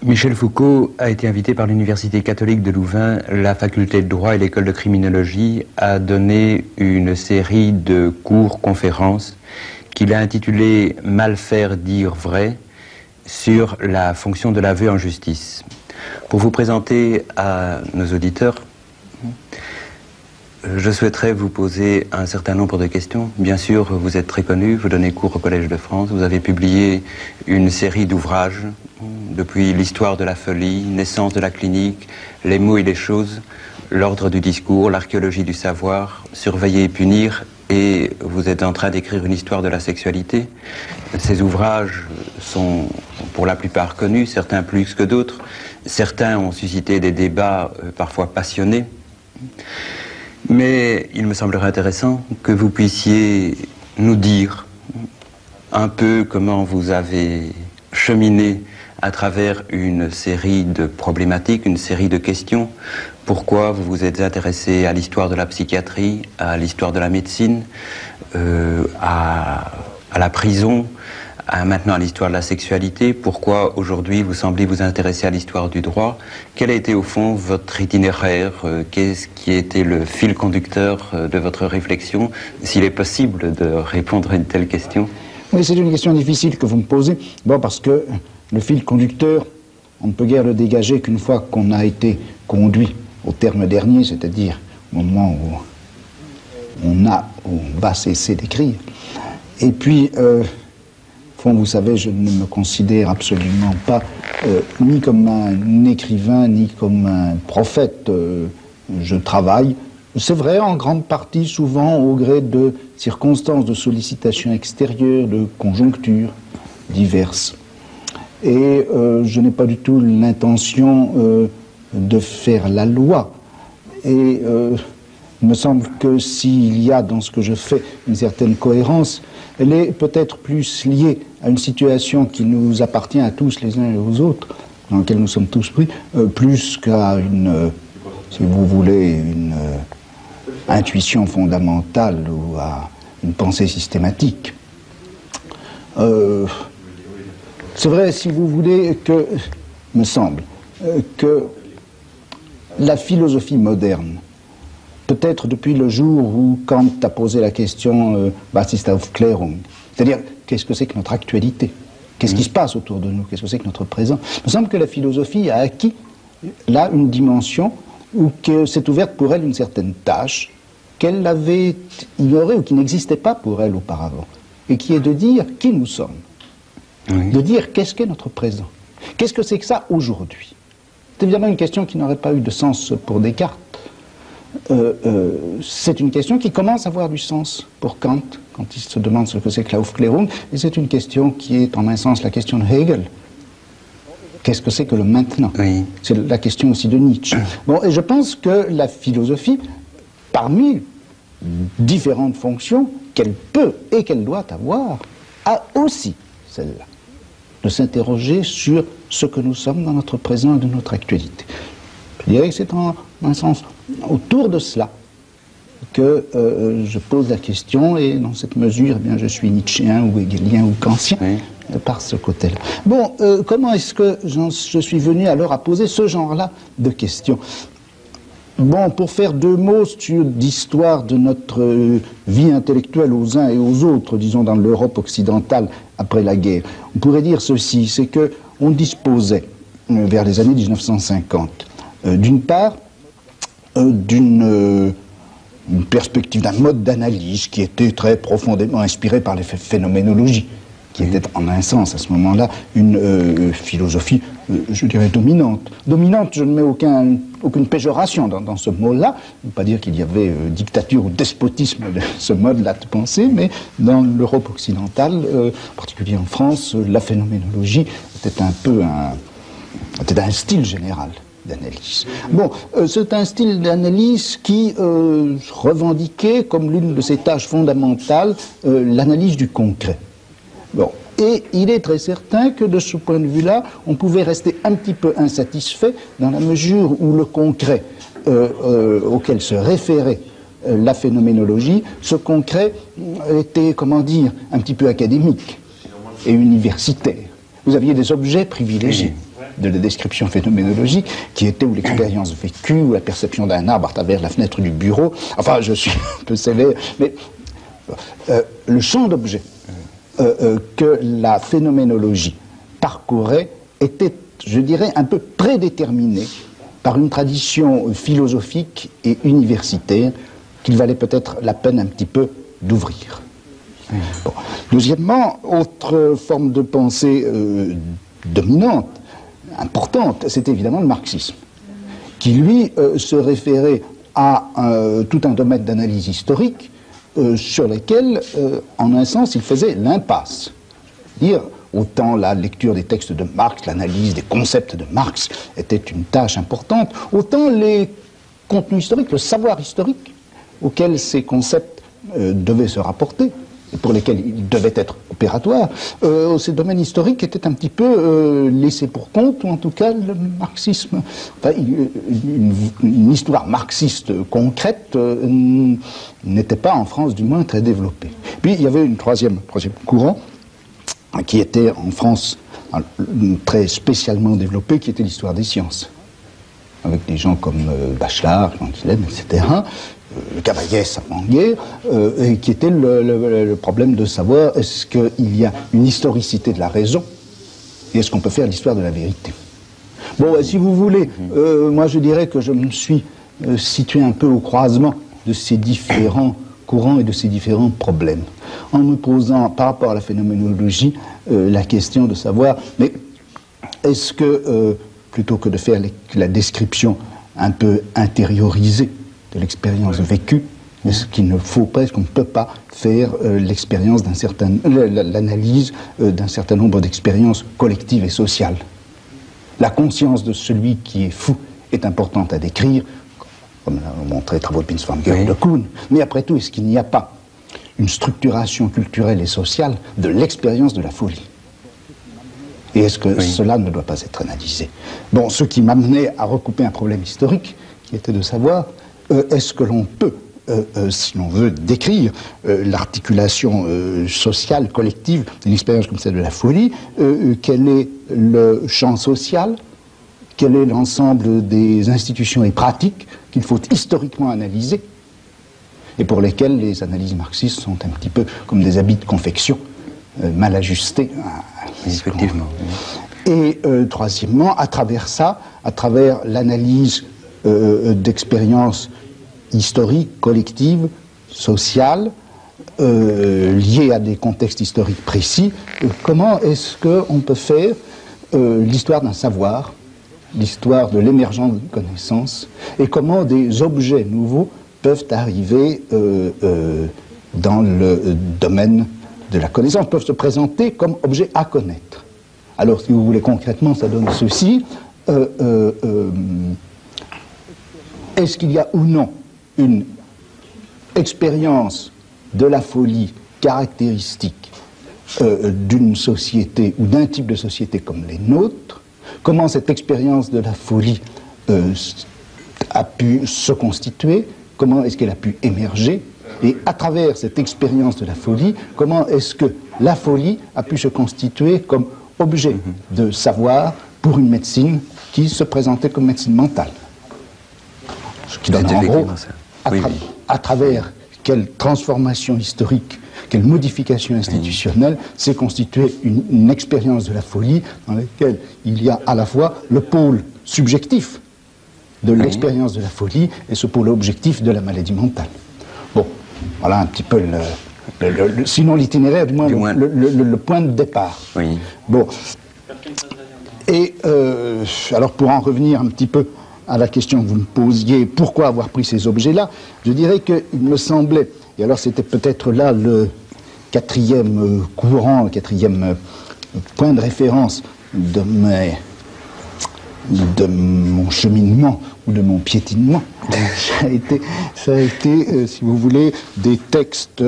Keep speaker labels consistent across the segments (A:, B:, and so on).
A: Michel Foucault a été invité par l'Université catholique de Louvain, la faculté de droit et l'école de criminologie à donner une série de cours-conférences qu'il a intitulées « Mal faire, dire vrai » sur la fonction de l'aveu en justice. Pour vous présenter à nos auditeurs, je souhaiterais vous poser un certain nombre de questions. Bien sûr, vous êtes très connu, vous donnez cours au Collège de France, vous avez publié une série d'ouvrages depuis l'histoire de la folie, naissance de la clinique, les mots et les choses, l'ordre du discours, l'archéologie du savoir, surveiller et punir, et vous êtes en train d'écrire une histoire de la sexualité. Ces ouvrages sont pour la plupart connus, certains plus que d'autres. Certains ont suscité des débats parfois passionnés. Mais il me semblerait intéressant que vous puissiez nous dire un peu comment vous avez cheminé à travers une série de problématiques, une série de questions. Pourquoi vous vous êtes intéressé à l'histoire de la psychiatrie, à l'histoire de la médecine, à la prison, maintenant à l'histoire de la sexualité. Pourquoi aujourd'hui vous semblez vous intéresser à l'histoire du droit? Quel a été au fond votre itinéraire? Qu'est-ce qui a été le fil conducteur de votre réflexion? S'il est possible de répondre à une telle question.
B: Oui, c'est une question difficile que vous me posez. Bon, parce que le fil conducteur, on ne peut guère le dégager qu'une fois qu'on a été conduit au terme dernier, c'est-à-dire au moment où on va cesser d'écrire. Et puis, au fond, vous savez, je ne me considère absolument pas ni comme un écrivain, ni comme un prophète. Je travaille, c'est vrai, en grande partie, souvent, au gré de circonstances, de sollicitations extérieures, de conjonctures diverses. Et je n'ai pas du tout l'intention de faire la loi. Et il me semble que s'il y a dans ce que je fais une certaine cohérence, elle est peut-être plus liée à une situation qui nous appartient à tous les uns et aux autres, dans laquelle nous sommes tous pris, plus qu'à une, si vous voulez, une intuition fondamentale ou à une pensée systématique. C'est vrai, si vous voulez, que, me semble, que la philosophie moderne, peut-être depuis le jour où Kant a posé la question Was ist Aufklärung, c'est-à-dire qu'est-ce que c'est que notre actualité, qu'est-ce qui se passe autour de nous, qu'est-ce que c'est que notre présent, il me semble que la philosophie a acquis là une dimension où s'est ouverte pour elle une certaine tâche qu'elle avait ignorée ou qui n'existait pas pour elle auparavant, et qui est de dire qui nous sommes. Oui. De dire qu'est-ce qu'est notre présent. Qu'est-ce que c'est que ça aujourd'hui? C'est évidemment une question qui n'aurait pas eu de sens pour Descartes. C'est une question qui commence à avoir du sens pour Kant, quand il se demande ce que c'est que la Aufklärung, et c'est une question qui est en un sens la question de Hegel. Qu'est-ce que c'est que le maintenant? Oui. C'est la question aussi de Nietzsche. Bon, et je pense que la philosophie, parmi différentes fonctions qu'elle peut et qu'elle doit avoir, a aussi celle-là, de s'interroger sur ce que nous sommes dans notre présent et de notre actualité. Je dirais que c'est en un sens autour de cela que je pose la question, et dans cette mesure, eh bien, je suis nietzschéen ou hegelien ou kantien, oui, par ce côté-là. Bon, comment est-ce que je suis venu alors à poser ce genre-là de questions? Bon, pour faire deux mots sur l'histoire de notre vie intellectuelle aux uns et aux autres, disons dans l'Europe occidentale après la guerre, on pourrait dire ceci, c'est que on disposait, vers les années 1950, d'une part, d'une perspective, d'un mode d'analyse qui était très profondément inspiré par les phénoménologies, qui était en un sens à ce moment-là une philosophie, je dirais, dominante. Dominante, je ne mets aucune péjoration dans ce mot-là, je ne veux pas dire qu'il y avait dictature ou despotisme de ce mode-là de pensée, mais dans l'Europe occidentale, en particulier en France, la phénoménologie était un peu était un style général d'analyse. Bon, c'est un style d'analyse qui revendiquait comme l'une de ses tâches fondamentales l'analyse du concret. Bon, et il est très certain que de ce point de vue-là, on pouvait rester un petit peu insatisfait dans la mesure où le concret auquel se référait la phénoménologie, ce concret était, comment dire, un petit peu académique et universitaire. Vous aviez des objets privilégiés. de la description phénoménologique, qui était ou l'expérience vécue, ou la perception d'un arbre à travers la fenêtre du bureau. Enfin, je suis un peu sévère, mais le champ d'objets que la phénoménologie parcourait était, je dirais, un peu prédéterminé par une tradition philosophique et universitaire qu'il valait peut-être la peine un petit peu d'ouvrir. Bon. Deuxièmement, autre forme de pensée dominante, importante, c'est évidemment le marxisme, qui lui se référait à tout un domaine d'analyse historique sur lesquels, en un sens, il faisait l'impasse. Dire autant la lecture des textes de Marx, l'analyse des concepts de Marx était une tâche importante, autant les contenus historiques, le savoir historique auquel ces concepts devaient se rapporter, et pour lesquels ils devaient être opératoires, ces domaines historiques étaient un petit peu laissés pour compte, ou en tout cas le marxisme, enfin, une histoire marxiste concrète n'était pas en France du moins très développée. Puis il y avait un troisième courant qui était en France très spécialement développé, qui était l'histoire des sciences, avec des gens comme Bachelard, Cantilène, etc., Cavaillès avant-guerre, et qui était le problème de savoir est-ce qu'il y a une historicité de la raison et est-ce qu'on peut faire l'histoire de la vérité. Bon, si vous voulez, moi je dirais que je me suis situé un peu au croisement de ces différents courants et de ces différents problèmes, en me posant par rapport à la phénoménologie la question de savoir, mais est-ce que, plutôt que de faire la description un peu intériorisée de l'expérience vécue, est-ce qu'il ne faut pas, est-ce qu'on ne peut pas faire l'expérience l'analyse d'un certain nombre d'expériences collectives et sociales? La conscience de celui qui est fou est importante à décrire, comme l'ont montré les travaux de Binswanger, de Kuhn, mais après tout, est-ce qu'il n'y a pas une structuration culturelle et sociale de l'expérience de la folie? Et est-ce que cela ne doit pas être analysé? Bon, ce qui m'amenait à recouper un problème historique, qui était de savoir est-ce que l'on peut, si l'on veut décrire l'articulation sociale, collective d'une expérience comme celle de la folie, quel est le champ social, quel est l'ensemble des institutions et pratiques qu'il faut historiquement analyser, et pour lesquelles les analyses marxistes sont un petit peu comme des habits de confection, mal ajustés.
A: Effectivement.
B: Et troisièmement, à travers ça, à travers l'analyse d'expériences historiques, collectives, sociales, liées à des contextes historiques précis, comment est-ce qu'on peut faire l'histoire d'un savoir, l'histoire de l'émergence d'une connaissance, et comment des objets nouveaux peuvent arriver dans le domaine de la connaissance, peuvent se présenter comme objets à connaître. Alors, si vous voulez concrètement, ça donne ceci. Est-ce qu'il y a ou non une expérience de la folie caractéristique d'une société ou d'un type de société comme les nôtres? Comment cette expérience de la folie a pu se constituer? Comment est-ce qu'elle a pu émerger? Et à travers cette expérience de la folie, comment est-ce que la folie a pu se constituer comme objet de savoir pour une médecine qui se présentait comme médecine mentale? Ce qui donne en gros, à travers quelle transformation historique, quelle modification institutionnelle s'est constituée une expérience de la folie dans laquelle il y a à la fois le pôle subjectif de l'expérience de la folie et ce pôle objectif de la maladie mentale. Bon, voilà un petit peu sinon l'itinéraire, du moins le point de départ.
A: Oui.
B: Bon. Et alors pour en revenir un petit peu à la question que vous me posiez, pourquoi avoir pris ces objets-là, je dirais qu'il me semblait, et alors c'était peut-être là le quatrième courant, le quatrième point de référence de mon cheminement ou de mon piétinement, ça a été, si vous voulez, des textes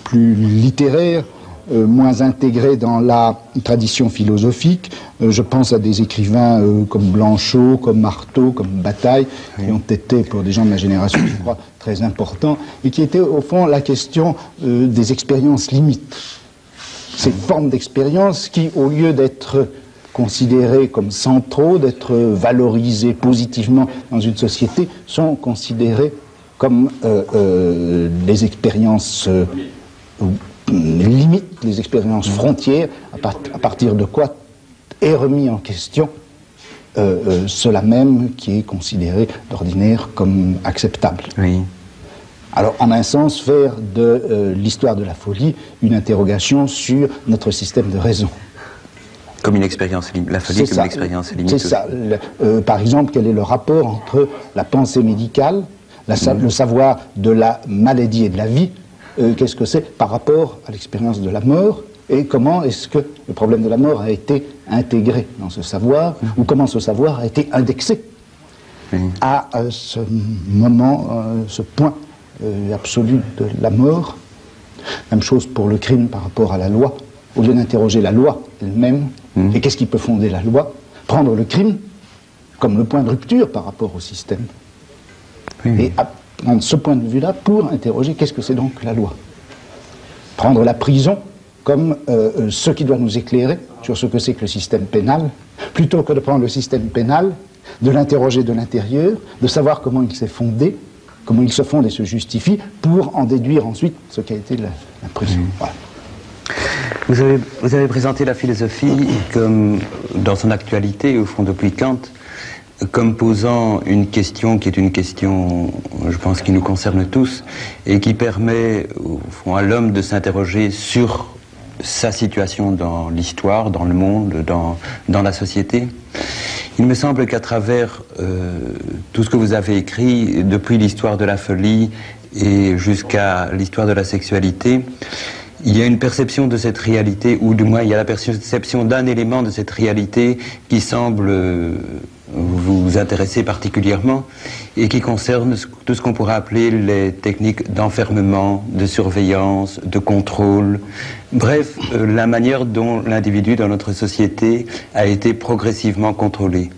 B: plus littéraires, moins intégrés dans la tradition philosophique. Je pense à des écrivains comme Blanchot, comme Marteau, comme Bataille, qui ont été, pour des gens de ma génération, je crois, très importants, et qui étaient, au fond, la question des expériences limites. Ces formes d'expérience qui, au lieu d'être considérés comme centraux, d'être valorisés positivement dans une société, sont considérés comme les expériences limites, les expériences frontières, à partir de quoi est remis en question cela même qui est considéré d'ordinaire comme acceptable.
A: Oui.
B: Alors, en un sens, faire de l'histoire de la folie une interrogation sur notre système de raison.
A: Comme une expérience limite, la folie comme une expérience limite.
B: C'est ça. Par exemple, quel est le rapport entre la pensée médicale, le savoir de la maladie et de la vie, qu'est-ce que c'est par rapport à l'expérience de la mort, et comment est-ce que le problème de la mort a été intégré dans ce savoir, ou comment ce savoir a été indexé à ce moment, ce point absolu de la mort. Même chose pour le crime par rapport à la loi. Au lieu d'interroger la loi elle-même, et qu'est-ce qui peut fonder la loi, prendre le crime comme le point de rupture par rapport au système. Et prendre ce point de vue-là pour interroger qu'est-ce que c'est donc la loi. Prendre la prison comme ce qui doit nous éclairer sur ce que c'est que le système pénal, plutôt que de prendre le système pénal, de l'interroger de l'intérieur, de savoir comment il s'est fondé, comment il se fonde et se justifie, pour en déduire ensuite ce qu'a été la prison. Voilà.
A: Vous avez présenté la philosophie comme, dans son actualité, au fond depuis Kant, comme posant une question qui est une question, je pense, qui nous concerne tous, et qui permet, au fond, à l'homme de s'interroger sur sa situation dans l'histoire, dans le monde, dans la société. Il me semble qu'à travers tout ce que vous avez écrit, depuis l'histoire de la folie et jusqu'à l'histoire de la sexualité, il y a une perception de cette réalité, ou du moins il y a la perception d'un élément de cette réalité qui semble vous intéresser particulièrement et qui concerne tout ce qu'on pourrait appeler les techniques d'enfermement, de surveillance, de contrôle, bref, la manière dont l'individu dans notre société a été progressivement contrôlé.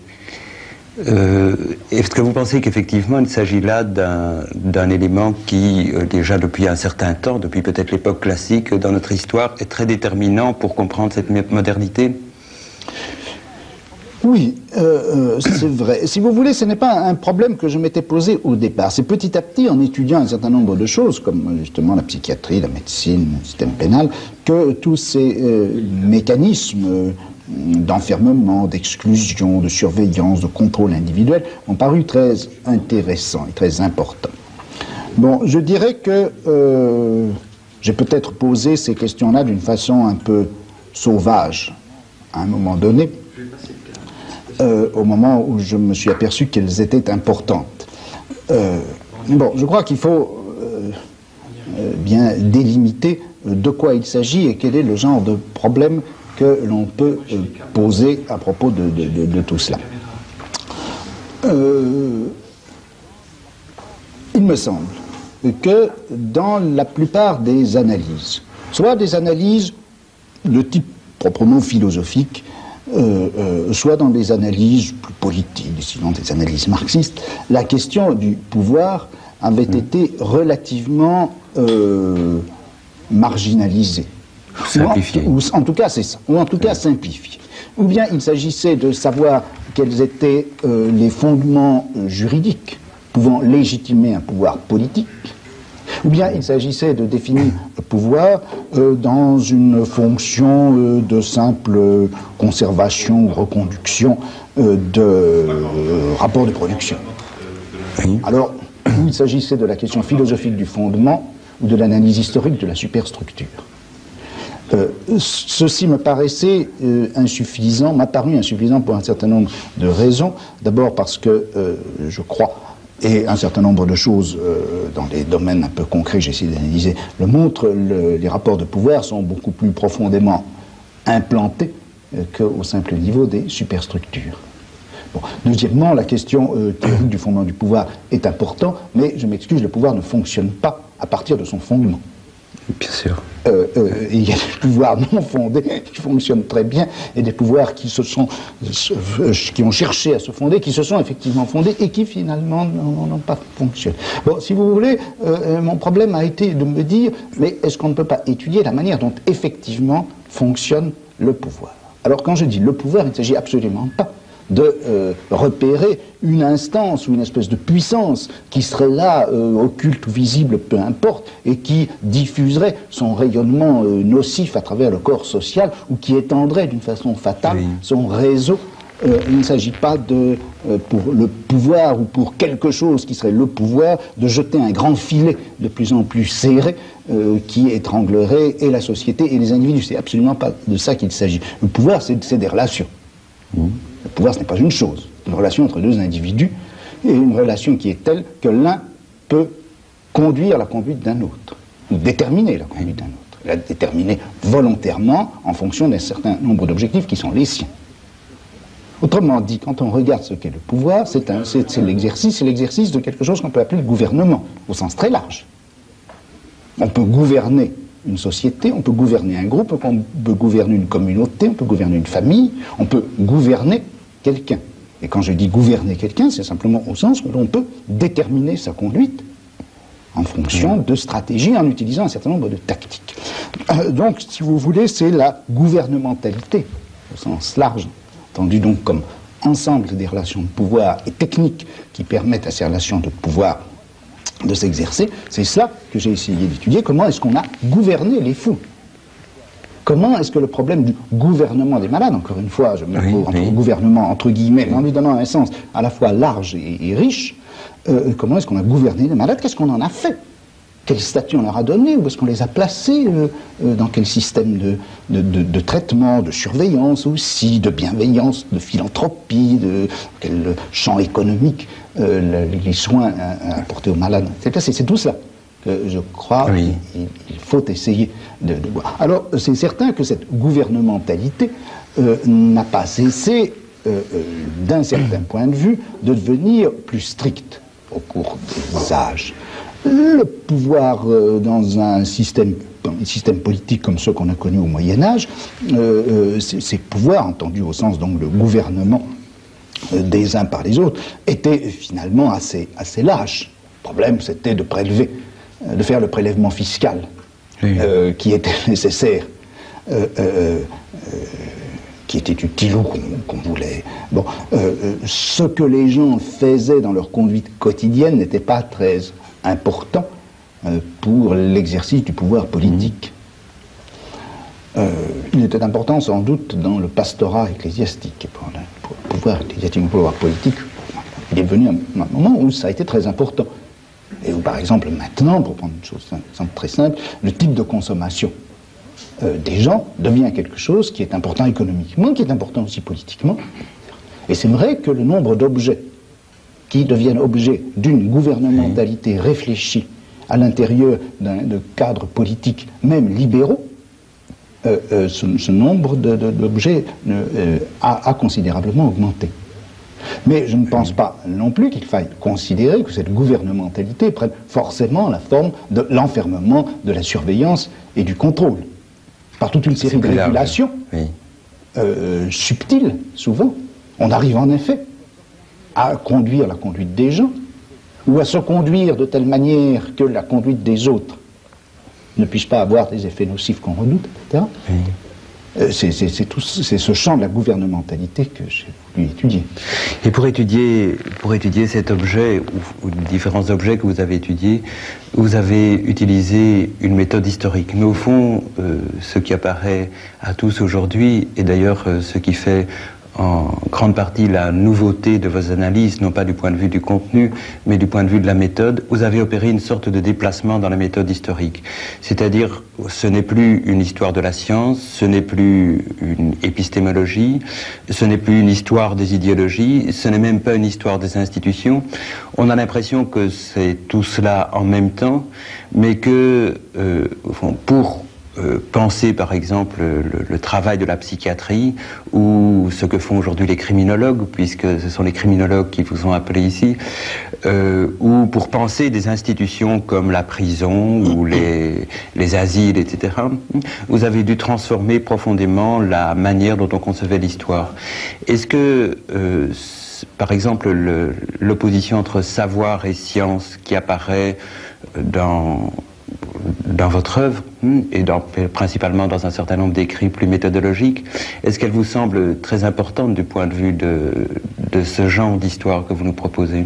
A: Est-ce que vous pensez qu'effectivement il s'agit là d'un élément qui, déjà depuis un certain temps, depuis peut-être l'époque classique dans notre histoire, est très déterminant pour comprendre cette modernité ?
B: Oui, c'est vrai. Si vous voulez, ce n'est pas un problème que je m'étais posé au départ. C'est petit à petit, en étudiant un certain nombre de choses, comme justement la psychiatrie, la médecine, le système pénal, que tous ces mécanismes d'enfermement, d'exclusion, de surveillance, de contrôle individuel ont paru très intéressants et très importants. Bon, je dirais que j'ai peut-être posé ces questions-là d'une façon un peu sauvage à un moment donné, au moment où je me suis aperçu qu'elles étaient importantes. Bon, je crois qu'il faut bien délimiter de quoi il s'agit et quel est le genre de problème que l'on peut poser à propos de tout cela. Il me semble que dans la plupart des analyses, soit des analyses de type proprement philosophique, soit dans des analyses plus politiques, sinon des analyses marxistes, la question du pouvoir avait été relativement marginalisée.
A: Simplifié.
B: Ou en tout cas, c'est ça. Ou en tout cas, simplifié. Ou bien il s'agissait de savoir quels étaient les fondements juridiques pouvant légitimer un pouvoir politique, ou bien il s'agissait de définir le pouvoir dans une fonction de simple conservation ou reconduction de rapports de production.
A: Oui.
B: Alors, ou il s'agissait de la question philosophique du fondement, ou de l'analyse historique de la superstructure. Ceci me paraissait insuffisant, m'a paru insuffisant pour un certain nombre de raisons. D'abord parce que je crois, et un certain nombre de choses dans des domaines un peu concrets que j'ai essayé d'analyser le montrent, les rapports de pouvoir sont beaucoup plus profondément implantés qu'au simple niveau des superstructures. Bon. Deuxièmement, la question théorique du fondement du pouvoir est importante, mais je m'excuse, le pouvoir ne fonctionne pas à partir de son fondement.
A: Bien sûr.
B: Il y a des pouvoirs non fondés qui fonctionnent très bien et des pouvoirs qui ont cherché à se fonder, qui se sont effectivement fondés et qui finalement n'ont pas fonctionné. Bon, si vous voulez, mon problème a été de me dire, mais est-ce qu'on ne peut pas étudier la manière dont effectivement fonctionne le pouvoir ? Alors quand je dis le pouvoir, il ne s'agit absolument pas de repérer une instance ou une espèce de puissance qui serait là, occulte ou visible, peu importe, et qui diffuserait son rayonnement nocif à travers le corps social ou qui étendrait d'une façon fatale son réseau. Il ne s'agit pas de, pour le pouvoir ou pour quelque chose qui serait le pouvoir, de jeter un grand filet de plus en plus serré qui étranglerait et la société et les individus. C'est absolument pas de ça qu'il s'agit. Le pouvoir, c'est des relations. Le pouvoir, ce n'est pas une chose. C'est une relation entre deux individus, et une relation qui est telle que l'un peut conduire la conduite d'un autre, ou déterminer la conduite d'un autre. La déterminer volontairement en fonction d'un certain nombre d'objectifs qui sont les siens. Autrement dit, quand on regarde ce qu'est le pouvoir, c'est l'exercice de quelque chose qu'on peut appeler le gouvernement, au sens très large. On peut gouverner une société, on peut gouverner un groupe, on peut gouverner une communauté, on peut gouverner une famille, on peut gouverner quelqu'un. Et quand je dis gouverner quelqu'un, c'est simplement au sens où l'on peut déterminer sa conduite en fonction de stratégies, en utilisant un certain nombre de tactiques. Donc, si vous voulez, c'est la gouvernementalité, au sens large, entendu donc comme ensemble des relations de pouvoir et techniques qui permettent à ces relations de pouvoir de s'exercer. C'est cela que j'ai essayé d'étudier. Comment est-ce qu'on a gouverné les fous? Comment est-ce que le problème du gouvernement des malades, encore une fois, je mets le gouvernement entre guillemets, mais en lui donnant un sens à la fois large et riche, comment est-ce qu'on a gouverné les malades? Qu'est-ce qu'on en a fait? Quel statut on leur a donné? Où est-ce qu'on les a placés? Dans quel système de traitement, de surveillance aussi, de bienveillance, de philanthropie, de quel champ économique les soins apportés aux malades? C'est tout cela que je crois qu'il faut essayer de voir. Alors, c'est certain que cette gouvernementalité n'a pas cessé, d'un certain point de vue, de devenir plus stricte au cours des âges. Le pouvoir dans un système politique comme ceux qu'on a connus au Moyen-Âge, ces pouvoirs, entendus au sens donc le gouvernement des uns par les autres, étaient finalement assez lâches. Le problème, c'était de prélever, de faire le prélèvement fiscal qui était nécessaire, qui était utile ou qu'on voulait. Bon, ce que les gens faisaient dans leur conduite quotidienne n'était pas très important pour l'exercice du pouvoir politique. Il était important sans doute dans le pastorat ecclésiastique. Pour le pouvoir ecclésiastique, le pouvoir politique, il est venu un moment où ça a été très important. Et où par exemple maintenant, pour prendre une chose, un exemple très simple, le type de consommation des gens devient quelque chose qui est important économiquement, qui est important aussi politiquement. Et c'est vrai que le nombre d'objets qui deviennent objets d'une gouvernementalité réfléchie à l'intérieur de cadres politiques, même libéraux, ce nombre d'objets a considérablement augmenté. Mais je ne pense pas non plus qu'il faille considérer que cette gouvernementalité prenne forcément la forme de l'enfermement, de la surveillance et du contrôle. Par toute une série de régulations subtiles, souvent, on arrive en effet à conduire la conduite des gens, ou à se conduire de telle manière que la conduite des autres ne puisse pas avoir des effets nocifs qu'on redoute, etc. C'est ce champ de la gouvernementalité que j'ai voulu étudier.
A: Et pour étudier cet objet, ou différents objets que vous avez étudiés, vous avez utilisé une méthode historique. Mais au fond, ce qui apparaît à tous aujourd'hui, et d'ailleurs ce qui fait en grande partie la nouveauté de vos analyses, non pas du point de vue du contenu, mais du point de vue de la méthode, vous avez opéré une sorte de déplacement dans la méthode historique. C'est-à-dire, ce n'est plus une histoire de la science, ce n'est plus une épistémologie, ce n'est plus une histoire des idéologies, ce n'est même pas une histoire des institutions. On a l'impression que c'est tout cela en même temps, mais que, au fond, pour penser par exemple le travail de la psychiatrie ou ce que font aujourd'hui les criminologues, puisque ce sont les criminologues qui vous ont appelé ici, ou pour penser des institutions comme la prison ou les asiles, etc. Vous avez dû transformer profondément la manière dont on concevait l'histoire. Est-ce que par exemple l'opposition entre savoir et science qui apparaît dans dans votre œuvre, et principalement dans un certain nombre d'écrits plus méthodologiques, est-ce qu'elle vous semble très importante du point de vue de ce genre d'histoire que vous nous proposez?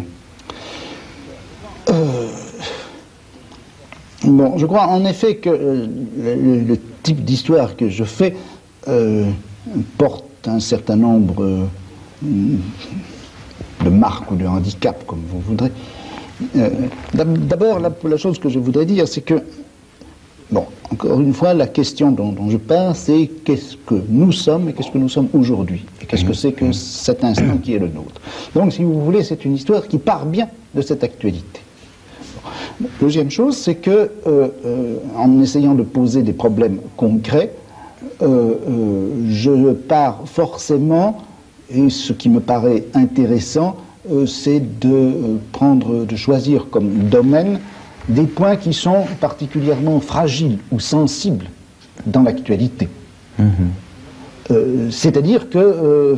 B: Bon, je crois en effet que le type d'histoire que je fais porte un certain nombre de marques ou de handicaps, comme vous voudrez. D'abord, la chose que je voudrais dire, c'est que, bon, encore une fois, la question dont je parle, c'est qu'est-ce que nous sommes et qu'est-ce que nous sommes aujourd'hui. Et qu'est-ce que c'est que cet instant qui est le nôtre. Donc, si vous voulez, c'est une histoire qui part bien de cette actualité. Deuxième chose, c'est que, en essayant de poser des problèmes concrets, je pars forcément, et ce qui me paraît intéressant, c'est de choisir comme domaine des points qui sont particulièrement fragiles ou sensibles dans l'actualité. C'est-à-dire que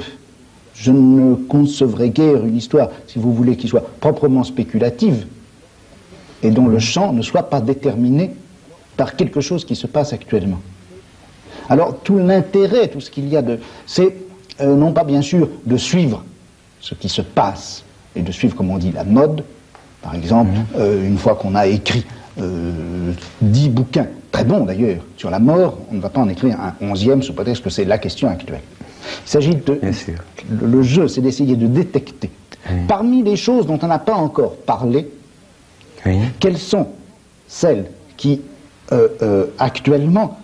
B: je ne concevrai guère une histoire, si vous voulez, qui soit proprement spéculative, et dont le champ ne soit pas déterminé par quelque chose qui se passe actuellement. Alors, tout l'intérêt, tout ce qu'il y a c'est non pas bien sûr de suivre ce qui se passe, et de suivre, comme on dit, la mode. Par exemple, une fois qu'on a écrit 10 bouquins, très bons d'ailleurs, sur la mort, on ne va pas en écrire un 11e sous prétexte que c'est la question actuelle. Il s'agit de... Le jeu, c'est d'essayer de détecter, parmi les choses dont on n'a pas encore parlé, quelles sont celles qui, actuellement,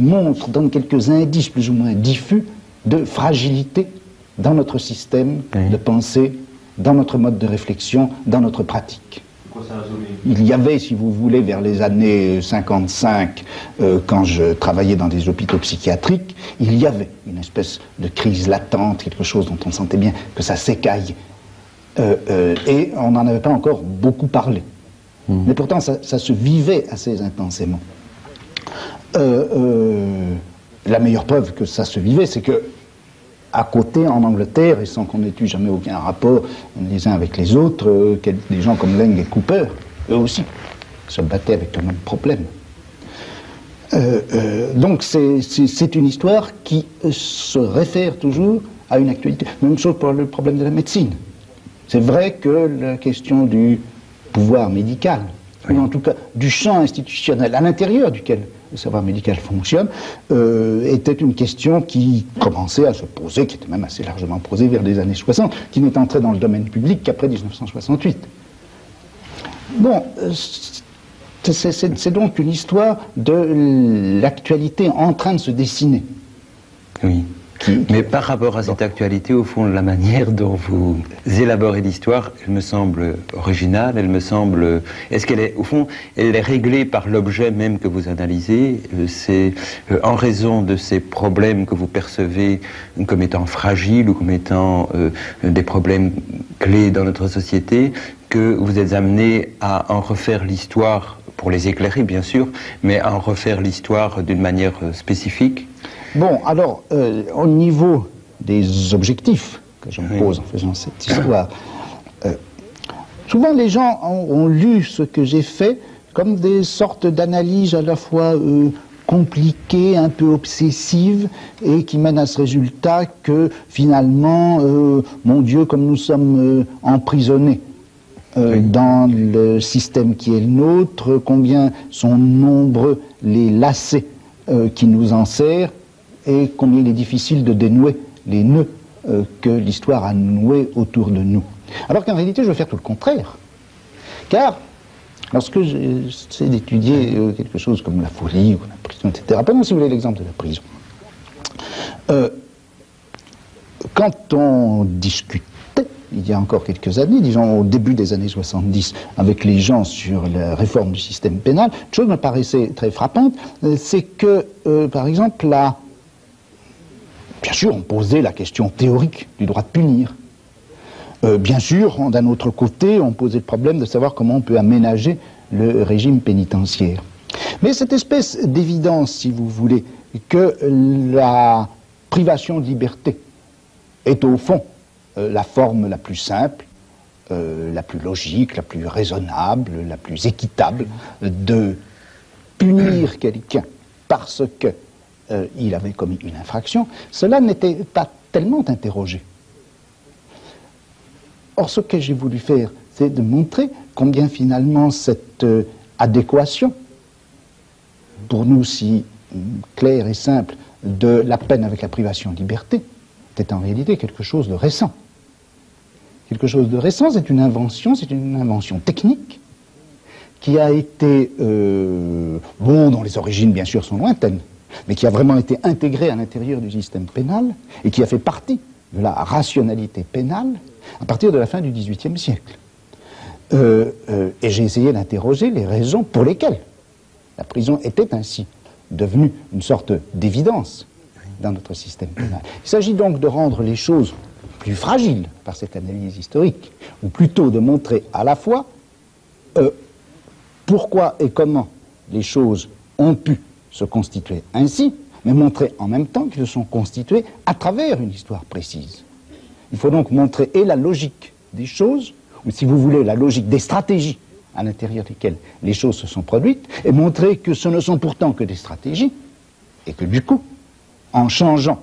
B: montrent, donnent quelques indices plus ou moins diffus de fragilité dans notre système de pensée, dans notre mode de réflexion, dans notre pratique. Il y avait, si vous voulez, vers les années 55, quand je travaillais dans des hôpitaux psychiatriques, il y avait une espèce de crise latente, quelque chose dont on sentait bien que ça s'écaillait. Et on n'en avait pas encore beaucoup parlé. Mais pourtant, ça se vivait assez intensément. La meilleure preuve que ça se vivait, c'est que, à côté, en Angleterre, et sans qu'on n'ait eu jamais aucun rapport les uns avec les autres, des gens comme Laing et Cooper, eux aussi, se battaient avec le même problème. Donc c'est une histoire qui se réfère toujours à une actualité. Même chose pour le problème de la médecine. C'est vrai que la question du pouvoir médical, ou en tout cas du champ institutionnel à l'intérieur duquel le savoir médical fonctionne, était une question qui commençait à se poser, qui était même assez largement posée vers les années 60, qui n'est entrée dans le domaine public qu'après 1968. Bon, c'est donc une histoire de l'actualité en train de se dessiner.
A: Oui. Mais par rapport à cette actualité, au fond, la manière dont vous élaborez l'histoire, elle me semble originale, elle me semble... Est-ce qu'elle est, au fond, elle est réglée par l'objet même que vous analysez? C'est en raison de ces problèmes que vous percevez comme étant fragiles ou comme étant des problèmes clés dans notre société que vous êtes amené à en refaire l'histoire, pour les éclairer bien sûr, mais à en refaire l'histoire d'une manière spécifique?
B: Bon, alors, au niveau des objectifs que je me pose en faisant cette histoire, souvent les gens ont lu ce que j'ai fait comme des sortes d'analyses à la fois compliquées, un peu obsessives, et qui mènent à ce résultat que finalement, mon Dieu, comme nous sommes emprisonnés dans le système qui est le nôtre, combien sont nombreux les lacets qui nous enserrent, et combien il est difficile de dénouer les nœuds que l'histoire a noués autour de nous. Alors qu'en réalité, je veux faire tout le contraire. Car, lorsque j'essaie d'étudier quelque chose comme la folie ou la prison, etc., prenons si vous voulez l'exemple de la prison. Quand on discutait, il y a encore quelques années, disons au début des années 70, avec les gens sur la réforme du système pénal, une chose me paraissait très frappante, c'est que, par exemple, bien sûr, on posait la question théorique du droit de punir. Bien sûr, d'un autre côté, on posait le problème de savoir comment on peut aménager le régime pénitentiaire. Mais cette espèce d'évidence, si vous voulez, que la privation de liberté est au fond la forme la plus simple la plus logique, la plus raisonnable, la plus équitable de punir quelqu'un parce que il avait commis une infraction, cela n'était pas tellement interrogé. Or, ce que j'ai voulu faire, c'est de montrer combien finalement cette adéquation, pour nous si claire et simple, de la peine avec la privation de liberté, était en réalité quelque chose de récent. Quelque chose de récent, c'est une invention technique, qui a été, dont les origines bien sûr sont lointaines, mais qui a vraiment été intégrée à l'intérieur du système pénal, et qui a fait partie de la rationalité pénale à partir de la fin du XVIIIe siècle. Et j'ai essayé d'interroger les raisons pour lesquelles la prison était ainsi devenue une sorte d'évidence dans notre système pénal. Il s'agit donc de rendre les choses plus fragiles par cette analyse historique, ou plutôt de montrer à la fois pourquoi et comment les choses ont pu se constituer ainsi, mais montrer en même temps qu'ils se sont constitués à travers une histoire précise. Il faut donc montrer et la logique des choses, ou si vous voulez, la logique des stratégies à l'intérieur desquelles les choses se sont produites, et montrer que ce ne sont pourtant que des stratégies, et que du coup, en changeant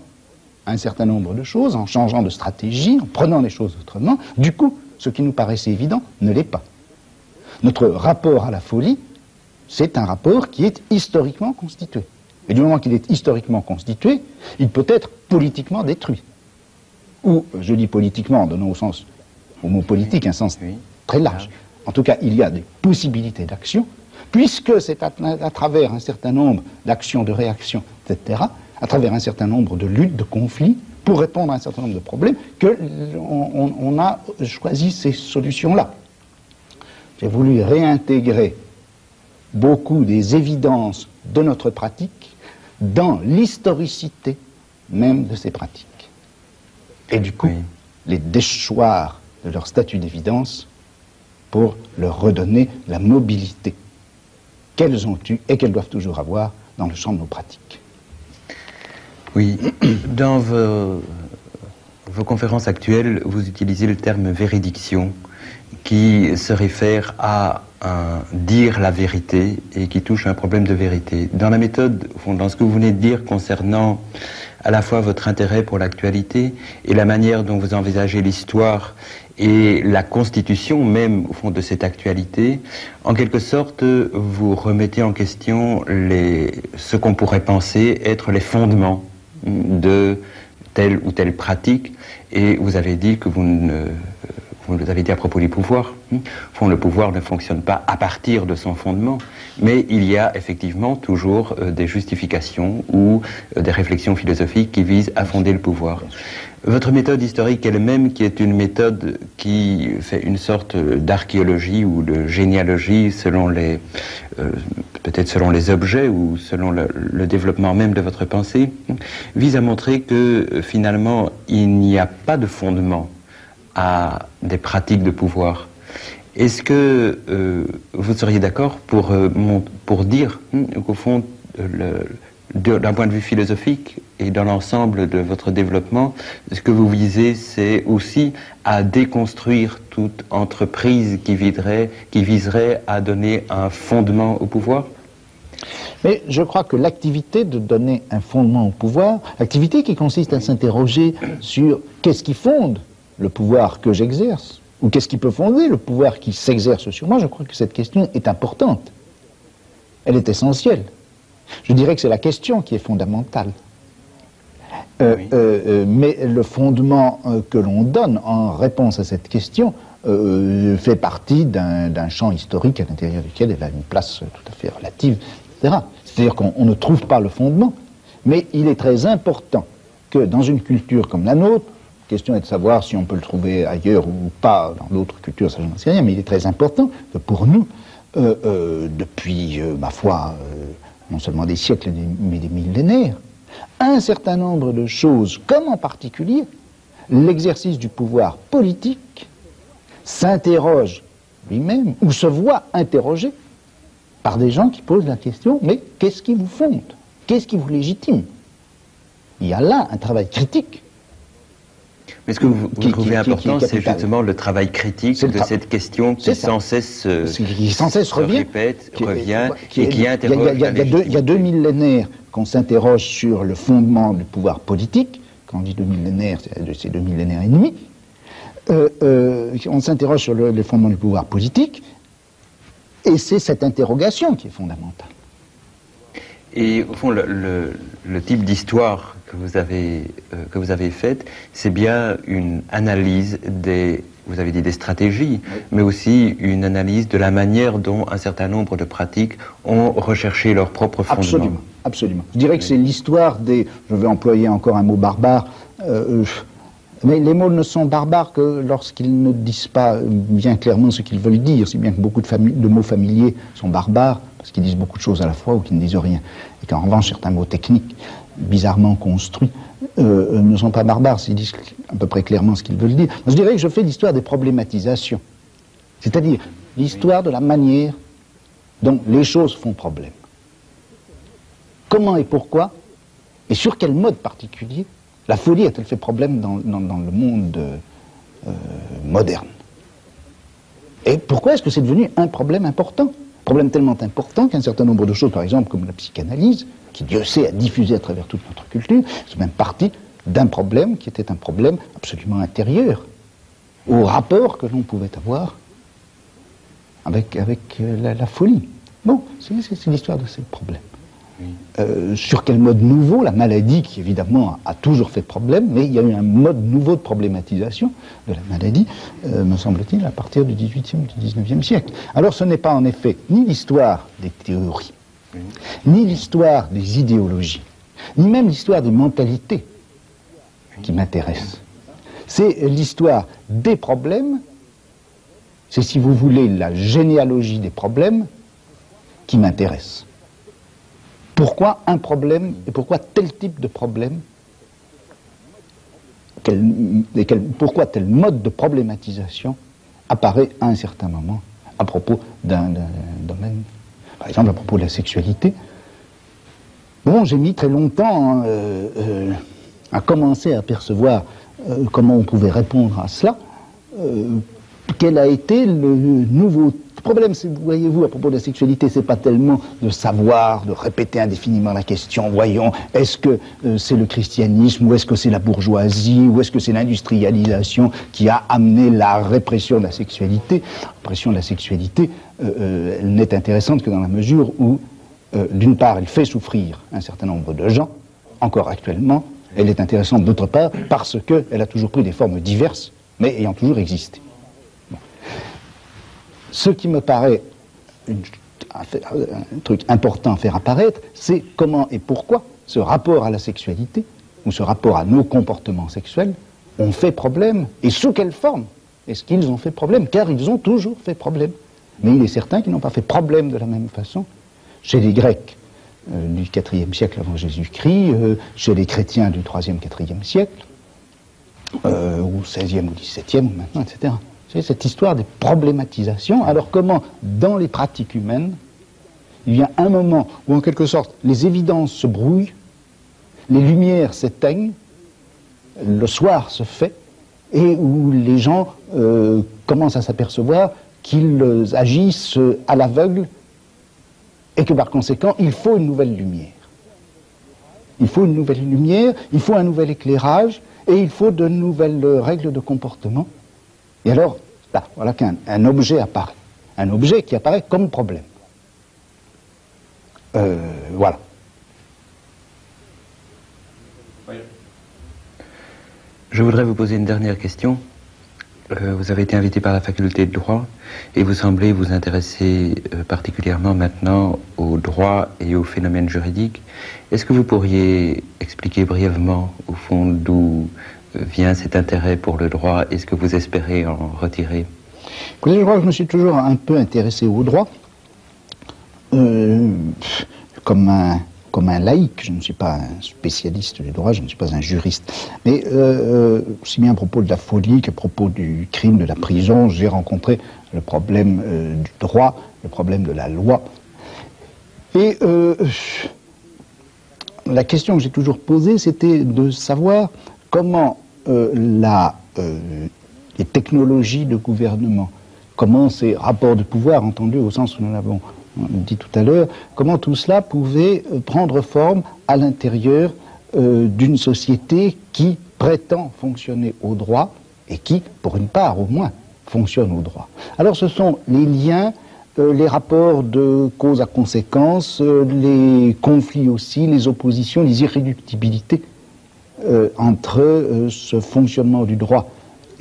B: un certain nombre de choses, en changeant de stratégie, en prenant les choses autrement, du coup, ce qui nous paraissait évident ne l'est pas. Notre rapport à la folie, c'est un rapport qui est historiquement constitué. Et du moment qu'il est historiquement constitué, il peut être politiquement détruit. Ou, je dis politiquement, en donnant au mot politique un sens très large. En tout cas, il y a des possibilités d'action, puisque c'est à travers un certain nombre d'actions, de réactions, etc., à travers un certain nombre de luttes, de conflits, pour répondre à un certain nombre de problèmes, qu'on a choisi ces solutions-là. J'ai voulu réintégrer beaucoup des évidences de notre pratique dans l'historicité même de ces pratiques. Et du coup, les déchoir de leur statut d'évidence pour leur redonner la mobilité qu'elles ont eue et qu'elles doivent toujours avoir dans le champ de nos pratiques.
A: Oui, dans vos conférences actuelles, vous utilisez le terme véridiction, qui se réfère à dire la vérité et qui touche à un problème de vérité. Dans la méthode, dans ce que vous venez de dire concernant à la fois votre intérêt pour l'actualité et la manière dont vous envisagez l'histoire et la constitution même, au fond, de cette actualité, en quelque sorte, vous remettez en question ce qu'on pourrait penser être les fondements de telle ou telle pratique, et vous avez dit que vous l'avez dit à propos du pouvoir. Le pouvoir ne fonctionne pas à partir de son fondement, mais il y a effectivement toujours des justifications ou des réflexions philosophiques qui visent à fonder le pouvoir. Votre méthode historique elle-même, qui est une méthode qui fait une sorte d'archéologie ou de généalogie selon peut-être selon les objets ou selon le développement même de votre pensée, vise à montrer que finalement il n'y a pas de fondement à des pratiques de pouvoir. Est-ce que vous seriez d'accord pour dire qu'au fond, d'un point de vue philosophique et dans l'ensemble de votre développement, ce que vous visez, c'est aussi à déconstruire toute entreprise qui viserait à donner un fondement au pouvoir?
B: Mais je crois que l'activité de donner un fondement au pouvoir, l'activité qui consiste à s'interroger sur qu'est-ce qui fonde le pouvoir que j'exerce, ou qu'est-ce qui peut fonder le pouvoir qui s'exerce sur moi, je crois que cette question est importante. Elle est essentielle. Je dirais que c'est la question qui est fondamentale. Mais le fondement que l'on donne en réponse à cette question fait partie d'un champ historique à l'intérieur duquel elle a une place tout à fait relative, etc. C'est-à-dire qu'on ne trouve pas le fondement, mais il est très important que dans une culture comme la nôtre, la question est de savoir si on peut le trouver ailleurs ou pas, dans d'autres cultures, ça je n'en sais rien, mais il est très important que pour nous, depuis, ma foi, non seulement des siècles, mais des millénaires, un certain nombre de choses, comme en particulier l'exercice du pouvoir politique, s'interroge lui-même, ou se voit interrogé par des gens qui posent la question, mais qu'est-ce qui vous fonde? Qu'est-ce qui vous légitime? Il y a là un travail critique
A: Mais ce que vous trouvez important, c'est justement le travail critique de cette question qui sans cesse répète, revient et qui interroge.
B: Il y a 2 millénaires qu'on s'interroge sur le fondement du pouvoir politique. Quand on dit 2 millénaires, c'est 2 millénaires et demi. On s'interroge sur le fondement du pouvoir politique, et c'est cette interrogation qui est fondamentale.
A: Et au fond, le type d'histoire que vous avez faite, c'est bien une analyse vous avez dit des stratégies, oui, mais aussi une analyse de la manière dont un certain nombre de pratiques ont recherché leur propre fondement.
B: Absolument, absolument. Je dirais que c'est l'histoire des... Je vais employer encore un mot barbare. Mais les mots ne sont barbares que lorsqu'ils ne disent pas bien clairement ce qu'ils veulent dire, si bien que beaucoup de mots familiers sont barbares, parce qu'ils disent beaucoup de choses à la fois ou qu'ils ne disent rien. Et qu'en revanche, certains mots techniques, bizarrement construits, ne sont pas barbares, s'ils disent à peu près clairement ce qu'ils veulent dire. Je dirais que je fais l'histoire des problématisations, c'est-à-dire l'histoire de la manière dont les choses font problème. Comment et pourquoi, et sur quel mode particulier, la folie a-t-elle fait problème dans le monde moderne? Et pourquoi est-ce que c'est devenu un problème important? Problème tellement important qu'un certain nombre de choses, par exemple comme la psychanalyse, qui Dieu sait a diffusé à travers toute notre culture, c'est même partie d'un problème qui était un problème absolument intérieur au rapport que l'on pouvait avoir avec la folie. Bon, c'est l'histoire de ces problèmes. Sur quel mode nouveau, la maladie qui évidemment a toujours fait problème, mais il y a eu un mode nouveau de problématisation de la maladie, me semble-t-il, à partir du XVIIIe, du XIXe siècle. Alors ce n'est pas en effet ni l'histoire des théories, ni l'histoire des idéologies, ni même l'histoire des mentalités qui m'intéresse. C'est l'histoire des problèmes, c'est si vous voulez la généalogie des problèmes qui m'intéresse. Pourquoi un problème et pourquoi tel type de problème, pourquoi tel mode de problématisation apparaît à un certain moment à propos d'un domaine, par exemple à propos de la sexualité. Bon, j'ai mis très longtemps à commencer à percevoir comment on pouvait répondre à cela. Quel a été le nouveau problème, voyez-vous, à propos de la sexualité, c'est pas tellement de savoir, de répéter indéfiniment la question, voyons, est-ce que c'est le christianisme, ou est-ce que c'est la bourgeoisie, ou est-ce que c'est l'industrialisation qui a amené la répression de la sexualité? La répression de la sexualité, elle n'est intéressante que dans la mesure où, d'une part, elle fait souffrir un certain nombre de gens, encore actuellement, elle est intéressante d'autre part, parce qu'elle a toujours pris des formes diverses, mais ayant toujours existé. Ce qui me paraît un truc important à faire apparaître, c'est comment et pourquoi ce rapport à la sexualité, ou ce rapport à nos comportements sexuels, ont fait problème, et sous quelle forme est-ce qu'ils ont fait problème, car ils ont toujours fait problème. Mais il est certain qu'ils n'ont pas fait problème de la même façon chez les Grecs du IVe siècle avant Jésus-Christ, chez les chrétiens du IIIe, IVe siècle, ou XVIe ou XVIIe, maintenant, etc. C'est cette histoire des problématisations. Alors comment, dans les pratiques humaines, il y a un moment où, en quelque sorte, les évidences se brouillent, les lumières s'éteignent, le soir se fait, et où les gens commencent à s'apercevoir qu'ils agissent à l'aveugle, et que par conséquent, il faut une nouvelle lumière. Il faut une nouvelle lumière, il faut un nouvel éclairage, et il faut de nouvelles règles de comportement. Et alors, là, voilà qu'un objet apparaît. Un objet qui apparaît comme problème. Voilà.
A: Oui. Je voudrais vous poser une dernière question. Vous avez été invité par la faculté de droit et vous semblez vous intéresser particulièrement maintenant au droit et aux phénomènes juridiques. Est-ce que vous pourriez expliquer brièvement, au fond, d'où vient cet intérêt pour le droit et ce que vous espérez en retirer?
B: Écoutez, je crois que je me suis toujours un peu intéressé au droit, comme un laïc. Je ne suis pas un spécialiste du droit, je ne suis pas un juriste. Mais aussi bien à propos de la folie qu'à propos du crime, de la prison, j'ai rencontré le problème du droit, le problème de la loi. Et la question que j'ai toujours posée, c'était de savoir comment les technologies de gouvernement, comment ces rapports de pouvoir, entendus au sens où nous l'avons dit tout à l'heure, comment tout cela pouvait prendre forme à l'intérieur d'une société qui prétend fonctionner au droit et qui, pour une part au moins, fonctionne au droit. Alors ce sont les liens, les rapports de cause à conséquence, les conflits aussi, les oppositions, les irréductibilités entre ce fonctionnement du droit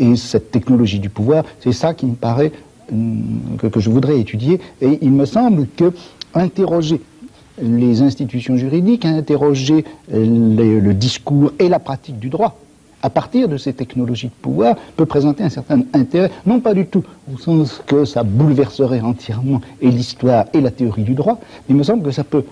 B: et cette technologie du pouvoir. C'est ça qui me paraît que je voudrais étudier, et il me semble que interroger les institutions juridiques, interroger le discours et la pratique du droit à partir de ces technologies de pouvoir peut présenter un certain intérêt, non pas du tout au sens que ça bouleverserait entièrement et l'histoire et la théorie du droit, mais il me semble que ça peut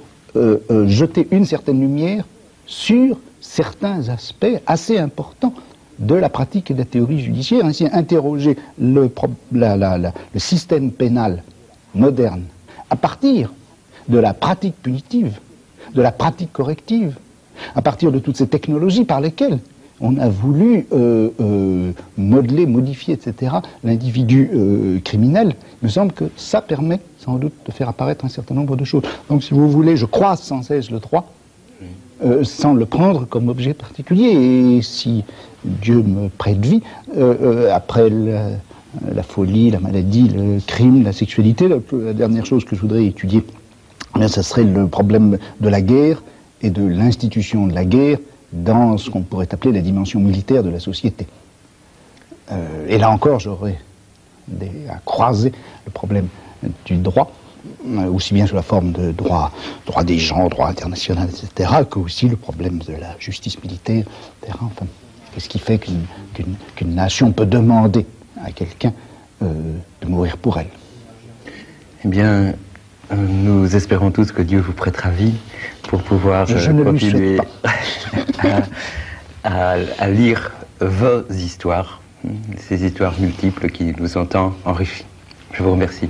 B: jeter une certaine lumière sur certains aspects assez importants de la pratique et de la théorie judiciaire, ainsi interroger le système pénal moderne à partir de la pratique punitive, de la pratique corrective, à partir de toutes ces technologies par lesquelles on a voulu modeler, modifier, etc., l'individu criminel. Il me semble que ça permet sans doute de faire apparaître un certain nombre de choses. Donc si vous voulez, je croise sans cesse le droit, sans le prendre comme objet particulier. Et si Dieu me prête vie, après la folie, la maladie, le crime, la sexualité, la dernière chose que je voudrais étudier, ce serait le problème de la guerre et de l'institution de la guerre dans ce qu'on pourrait appeler la dimension militaire de la société. Et là encore, j'aurais à croiser le problème du droit, aussi bien sous la forme de droit des gens, droit international, etc., que aussi le problème de la justice militaire, etc. Enfin, qu'est-ce qui fait qu'une nation peut demander à quelqu'un de mourir pour elle?
A: Eh bien, nous espérons tous que Dieu vous prêtera vie pour pouvoir continuer à lire vos histoires, ces histoires multiples qui nous ont tant enrichis. Je vous remercie.